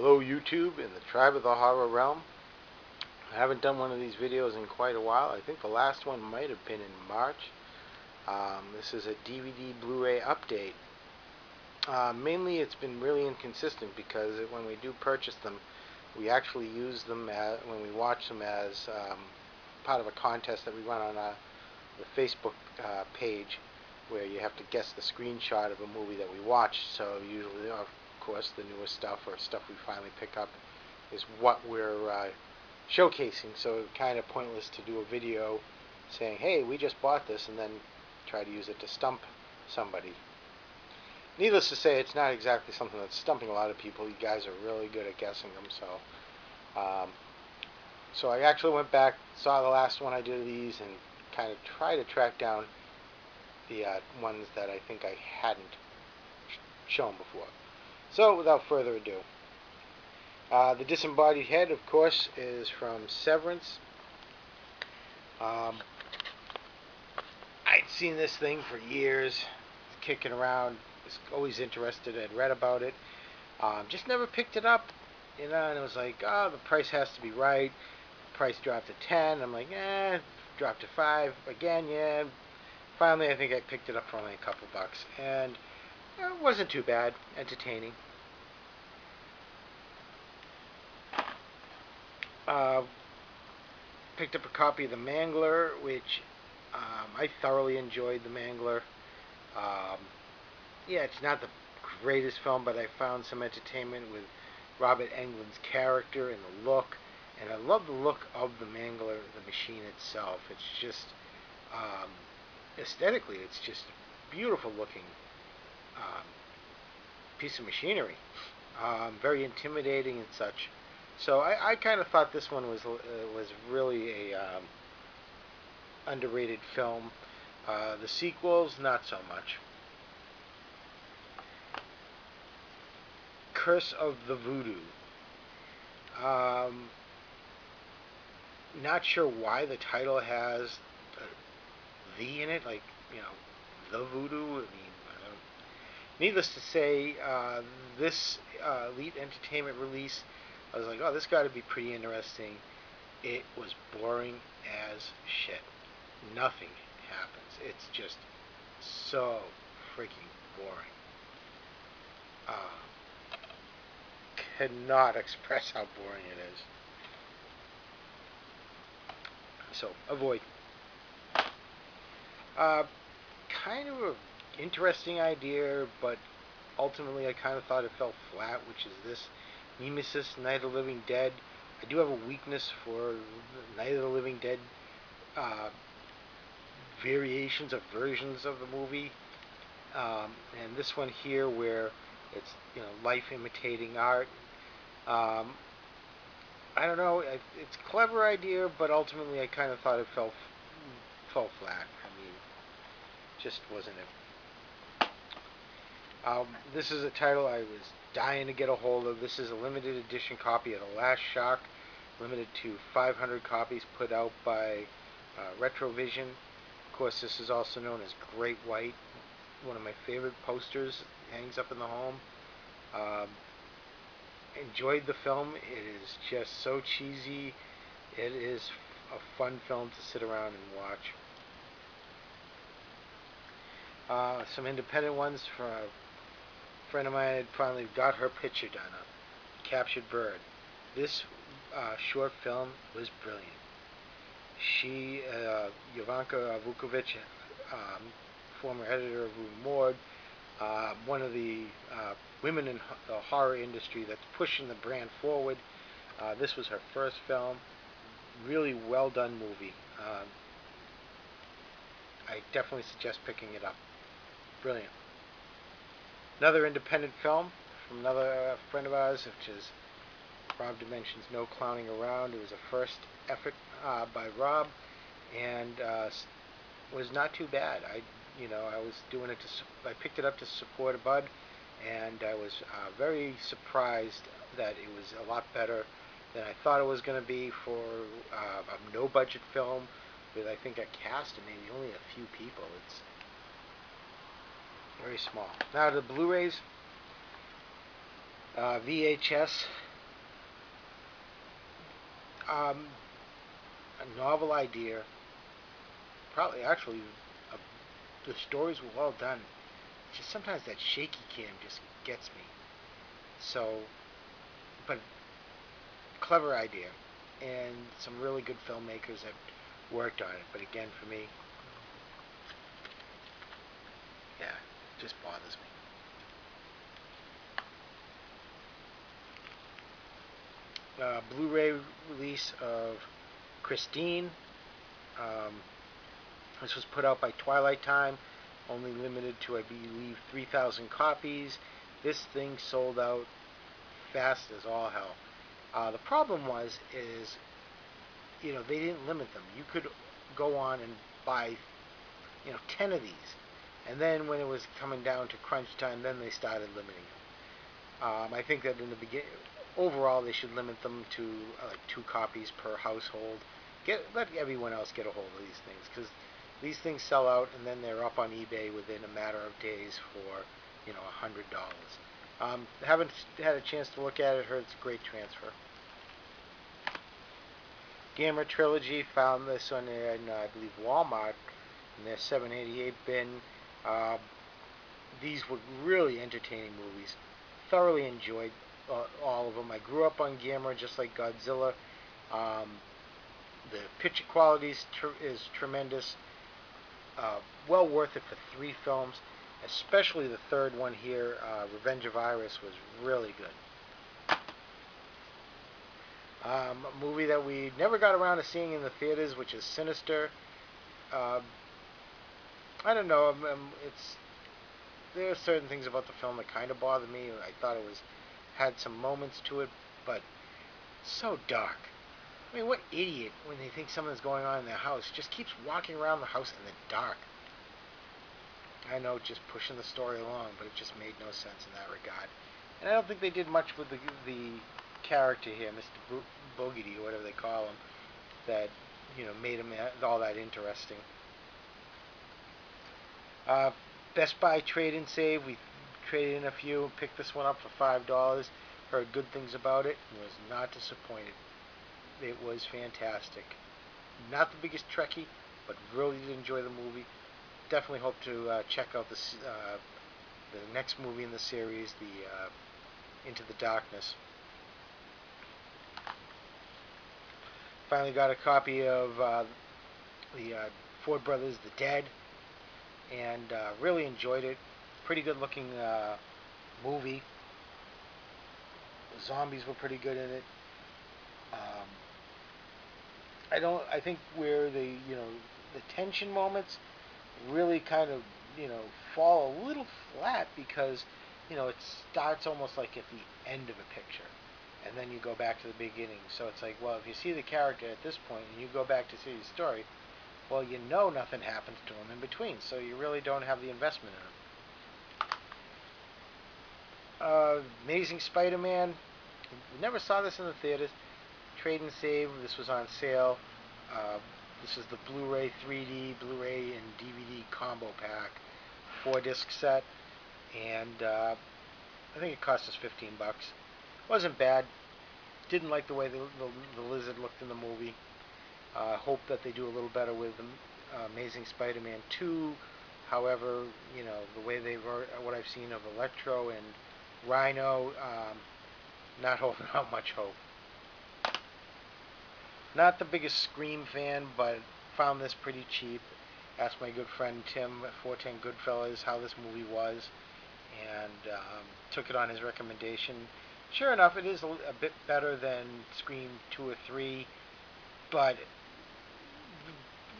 Hello YouTube and the Tribe of the Horror Realm. I haven't done one of these videos in quite a while. I think the last one might have been in March. This is a DVD Blu Ray update. Mainly it's been really inconsistent because when we do purchase them, we actually use them when we watch them as part of a contest that we run on the Facebook page, where you have to guess the screenshot of a movie that we watch. So usually, of course, the newest stuff or stuff we finally pick up is what we're showcasing. So it's kind of pointless to do a video saying, hey, we just bought this, and then try to use it to stump somebody. Needless to say, it's not exactly something that's stumping a lot of people. You guys are really good at guessing them. So I actually went back, saw the last one I did of these, and kind of try to track down the ones that I think I hadn't shown before. So without further ado, the disembodied head, of course, is from Severance. I'd seen this thing for years, it's kicking around, was always interested, I'd read about it, just never picked it up, and it was like, oh, the price has to be right. The price dropped to 10, I'm like, dropped to 5, again, yeah. Finally, I think I picked it up for only a couple bucks, and it wasn't too bad, entertaining. Picked up a copy of The Mangler, which I thoroughly enjoyed. The Mangler. Yeah, it's not the greatest film, but I found some entertainment with Robert Englund's character and the look, and I love the look of The Mangler, the machine itself. It's just aesthetically, it's just a beautiful looking piece of machinery, very intimidating and such. So I kind of thought this one was really a underrated film. The sequels, not so much. Curse of the Voodoo. Not sure why the title has "the" in it, like, the voodoo. I mean, needless to say, this Elite Entertainment release, I was like, oh, this got to be pretty interesting. It was boring as shit. Nothing happens. It's just so freaking boring. Cannot express how boring it is. So, avoid. Kind of an interesting idea, but ultimately I kind of thought it fell flat, which is this Nemesis Night of the Living Dead. I do have a weakness for Night of the Living Dead variations of versions of the movie, and this one here, where it's life imitating art. I don't know. It's a clever idea, but ultimately I kind of thought it fell flat. I mean, just wasn't it. This is a title I was dying to get a hold of. This is a limited edition copy of The Last Shark, limited to 500 copies, put out by Retrovision. Of course, this is also known as Great White. One of my favorite posters, hangs up in the home. Enjoyed the film. It is just so cheesy. It is a fun film to sit around and watch. Some independent ones from a friend of mine. Had finally got her picture done, a captured bird. This short film was brilliant. She, Jovanka Vukovic, former editor of Rue Morgue, one of the women in the horror industry that's pushing the brand forward. This was her first film. Really well done movie. I definitely suggest picking it up. Brilliant. Another independent film from another friend of ours, which is Rob Dimension's No Clowning Around. It was a first effort by Rob, and was not too bad. I was doing it I picked it up to support a bud, and I was very surprised that it was a lot better than I thought it was going to be for a no-budget film with, I think, a cast of maybe only a few people. It's very small. Now the Blu-rays, VHS A novel idea. Probably, actually, uh, the stories were well done. Just sometimes that shaky cam just gets me. So, but clever idea, and some really good filmmakers that worked on it. But again, for me, yeah, it just bothers me. Blu Ray release of Christine. Um, this was put out by Twilight Time, only limited to, I believe, 3,000 copies. This thing sold out fast as all hell. The problem is, they didn't limit them. You could go on and buy, 10 of these. And then when it was coming down to crunch time, then they started limiting them. I think that in the beginning, overall, they should limit them to like 2 copies per household. Let everyone else get a hold of these things, because these things sell out and then they're up on eBay within a matter of days for $100. Haven't had a chance to look at it. Heard it's a great transfer. Gamma Trilogy, found this on I believe Walmart in their 788 bin. These were really entertaining movies. Thoroughly enjoyed all of them. I grew up on Gamma just like Godzilla. The picture quality is tremendous. Well worth it for 3 films, especially the third one here, Revenge of Iris, was really good. A movie that we never got around to seeing in the theaters, which is Sinister. I don't know. There are certain things about the film that kind of bother me. I thought it had some moments to it, but so dark. I mean, what idiot, when they think something's going on in their house, just keeps walking around the house in the dark? I know, just pushing the story along, but it just made no sense in that regard. And I don't think they did much with the character here, Mr. Bogey, or whatever they call him, that made him all that interesting. Best Buy trade-in save. We traded in a few, picked this one up for $5. Heard good things about it, and was not disappointed. It was fantastic. Not the biggest Trekkie, but really did enjoy the movie. Definitely hope to check out the next movie in the series, the Into the Darkness. Finally got a copy of the Ford Brothers' The Dead, and really enjoyed it. Pretty good looking movie. The zombies were pretty good in it. I think where the tension moments really kind of fall a little flat, because it starts almost like at the end of a picture, and then you go back to the beginning. So it's like, well, if you see the character at this point and you go back to see the story, well, nothing happens to him in between, so you really don't have the investment in him. Amazing Spider-Man. Never saw this in the theaters. Trade and save. This was on sale. This is the Blu Ray 3D, Blu Ray and DVD combo pack, 4-disc set, and I think it cost us $15. Wasn't bad. Didn't like the way the lizard looked in the movie. Hope that they do a little better with Amazing Spider-Man 2. However, the way what I've seen of Electro and Rhino, not holding out much hope. Not the biggest Scream fan, but found this pretty cheap. Asked my good friend Tim at 410 Goodfellas how this movie was, and took it on his recommendation. Sure enough, it is a bit better than Scream 2 or 3, but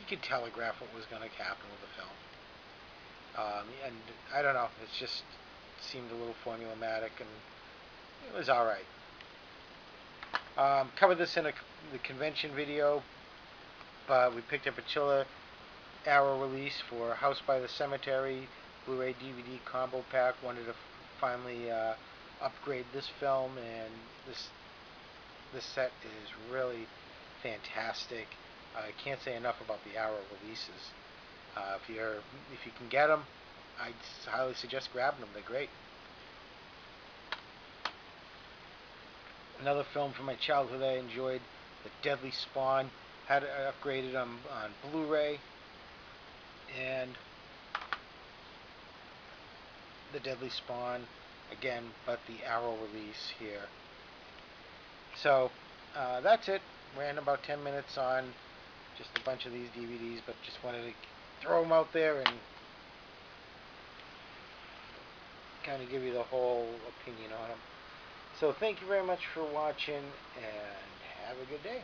you could telegraph what was going to happen with the film. And I don't know, it just seemed a little formulaic, and it was alright. Covered this in the convention video, but we picked up a Chiller Arrow release for House by the Cemetery Blu-ray DVD combo pack. Wanted to finally upgrade this film, and this set is really fantastic. I can't say enough about the Arrow releases. If you can get them, I'd highly suggest grabbing them. They're great. Another film from my childhood I enjoyed, The Deadly Spawn, had it upgraded on Blu Ray, and the Deadly Spawn again, but the Arrow release here. So that's it. Ran about 10 minutes on just a bunch of these DVDs, but just wanted to throw them out there and kind of give you the whole opinion on them. So thank you very much for watching, and have a good day.